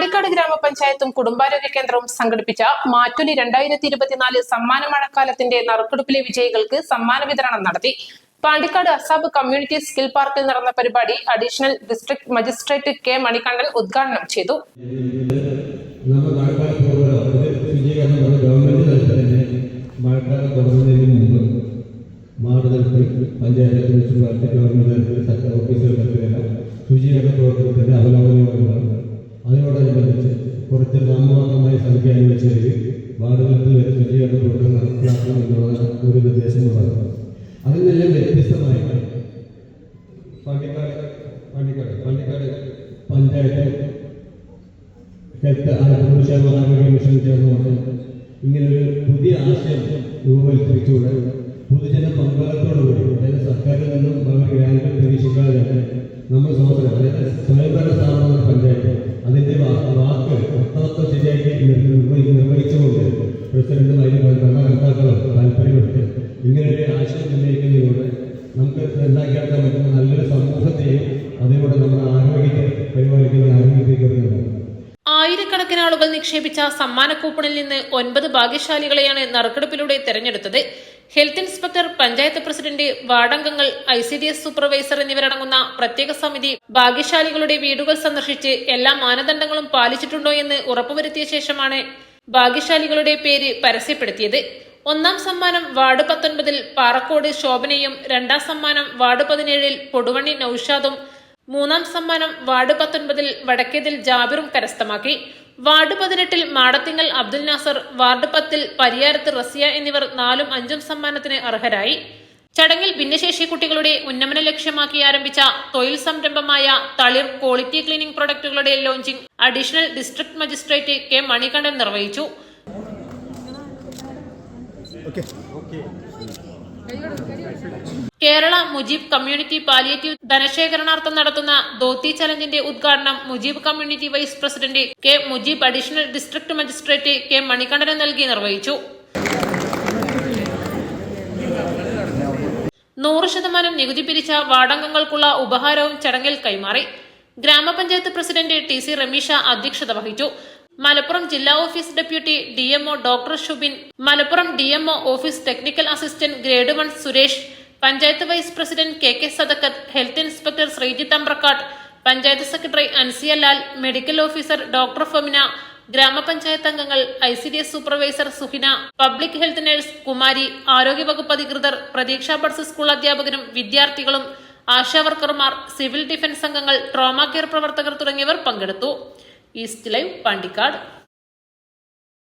പാണ്ടിക്കാട് ഗ്രാമപഞ്ചായത്തും കുടുംബാരോഗ്യ കേന്ദ്രവും സംഘടിപ്പിച്ച മാറ്റുലി 2024 സമ്മാന മഴക്കാലത്തിന്റെ നറുക്കെടുപ്പിലെ വിജയികൾക്ക് സമ്മാന വിതരണം നടത്തി. പാണ്ടിക്കാട് അസാബ് കമ്മ്യൂണിറ്റി സ്കിൽ പാർക്കിൽ നടന്ന പരിപാടി additional district magistrate K Manikandan ഉദ്ഘാടനം ചെയ്തു. അതിനോടനുബന്ധിച്ച് കുറച്ച് നാമമാത്രമായി സംഖ്യ അനുവദിച്ച് വാർഡുകളിൽ വരെ ശുചീകരണ പ്രവർത്തനം നടപ്പിലാക്കണം എന്നുള്ള ഒരു നിർദ്ദേശം പറഞ്ഞു. അതിനെല്ലാം വ്യത്യസ്തമായി പാണ്ടിക്കാട് പഞ്ചായത്ത് ഹെൽത്ത് ആരോഗ്യ മിഷൻ ചേർന്നുകൊണ്ട് ഇങ്ങനൊരു പുതിയ ആശയം രൂപവൽക്കരിച്ചുകൊണ്ട് പൊതുജന പങ്കാളിത്തത്തോടുകൂടി, അതായത് സർക്കാരിൽ നിന്നും വളരെ ഗ്രാൻഡ് പ്രതീക്ഷിക്കാതെ നമ്മൾ സ്വയംഭരണ സ്ഥാപനങ്ങളുടെ പഞ്ചായത്ത് അതിൻ്റെ വാക്ക് അർത്ഥവത്വം ശരിയാക്കി നിർവഹിച്ചുകൊണ്ട് പ്രസിഡന്റും അതിന് ഭരണകർത്താക്കളും താല്പര്യമെടുത്ത് ഇങ്ങനെയൊരു ആശയം ഉന്നയിക്കുന്നതിലൂടെ നമുക്ക് ഉണ്ടാക്കിയെടുക്കാൻ പറ്റുന്ന നല്ലൊരു സമൂഹത്തെയും അതേപോലെ നമ്മുടെ ആരോഗ്യത്തെ പരിപാലിക്കുന്ന ആരോഗ്യത്തേക്ക് വരുന്നുണ്ട്. ആയിരക്കണക്കിന് ആളുകൾ നിക്ഷേപിച്ച സമ്മാന കൂപ്പണിൽ നിന്ന് 9 ഭാഗ്യശാലികളെയാണ് നറുക്കെടുപ്പിലൂടെ തെരഞ്ഞെടുത്തത്. ഹെൽത്ത് ഇൻസ്പെക്ടർ, പഞ്ചായത്ത് പ്രസിഡന്റ്, വാർഡംഗങ്ങൾ, ICDS സൂപ്പർവൈസർ എന്നിവരടങ്ങുന്ന പ്രത്യേക സമിതി ഭാഗ്യശാലികളുടെ വീടുകൾ സന്ദർശിച്ച് എല്ലാ മാനദണ്ഡങ്ങളും പാലിച്ചിട്ടുണ്ടോ എന്ന് ഉറപ്പുവരുത്തിയ ശേഷമാണ് ഭാഗ്യശാലികളുടെ പേര് പരസ്യപ്പെടുത്തിയത്. 1ാം സമ്മാനം വാർഡ് 19 പാറക്കോട് ശോഭനയും, 2ാം സമ്മാനം വാർഡ് 17 കൊടുവണ്ണി നൌഷാദും, 3ാം സമ്മാനം വാർഡ് 19 വടക്കേതിൽ ജാബിറും കരസ്ഥമാക്കി. വാർഡ് 18 മാടത്തിങ്ങൽ അബ്ദുൽ നാസർ, വാർഡ് 10 പരിയാരത്ത് റസിയ എന്നിവർ 4ഉം 5ഉം സമ്മാനത്തിന് അർഹരായി. ചടങ്ങിൽ ഭിന്നശേഷി കുട്ടികളുടെ ഉന്നമനം ലക്ഷ്യമാക്കി ആരംഭിച്ച തൊഴിൽ സംരംഭമായ തളിർ ക്വാളിറ്റി ക്ലീനിംഗ് പ്രൊഡക്റ്റുകളുടെ launching additional district magistrate K Manikandan നിർവഹിച്ചു. കേരള മുജീബ് കമ്മ്യൂണിറ്റി പാലിയേറ്റീവ് ധനശേഖരണാർത്ഥം നടത്തുന്ന ധോത്തി ചലഞ്ചിന്റെ ഉദ്ഘാടനം Mujeeb community vice president K Mujeeb additional district magistrate K മണികണ്ഠന് നൽകി നിർവഹിച്ചു. 100% നികുതി പിരിച്ച വാർഡംഗങ്ങൾക്കുള്ള ഉപഹാരവും ചടങ്ങിൽ കൈമാറി. ഗ്രാമപഞ്ചായത്ത് പ്രസിഡന്റ് TC റമീഷ അധ്യക്ഷത വഹിച്ചു. മലപ്പുറം ജില്ലാ office deputy DMO doctor Shubin, Malappuram DMO office technical assistant grade 1 Suresh, panchayat vice president KK Sadakkath, health inspector Sreejith Ambrakkat, panchayat secretary Ansiya Lal, medical officer doctor Femina, ഗ്രാമപഞ്ചായത്ത് അംഗങ്ങൾ, ICDS supervisor Suhina, public health nurse Kumari, ആരോഗ്യവകുപ്പ് അധികൃതർ, പ്രതീക്ഷാ ബഡ്സ് സ്കൂൾ അധ്യാപകരും വിദ്യാർത്ഥികളും, ആശാവർക്കർമാർ, സിവിൽ ഡിഫൻസ് അംഗങ്ങൾ, ട്രോമ കെയർ പ്രവർത്തകർ തുടങ്ങിയവർ പങ്കെടുത്തു. East Live, Pandikkad.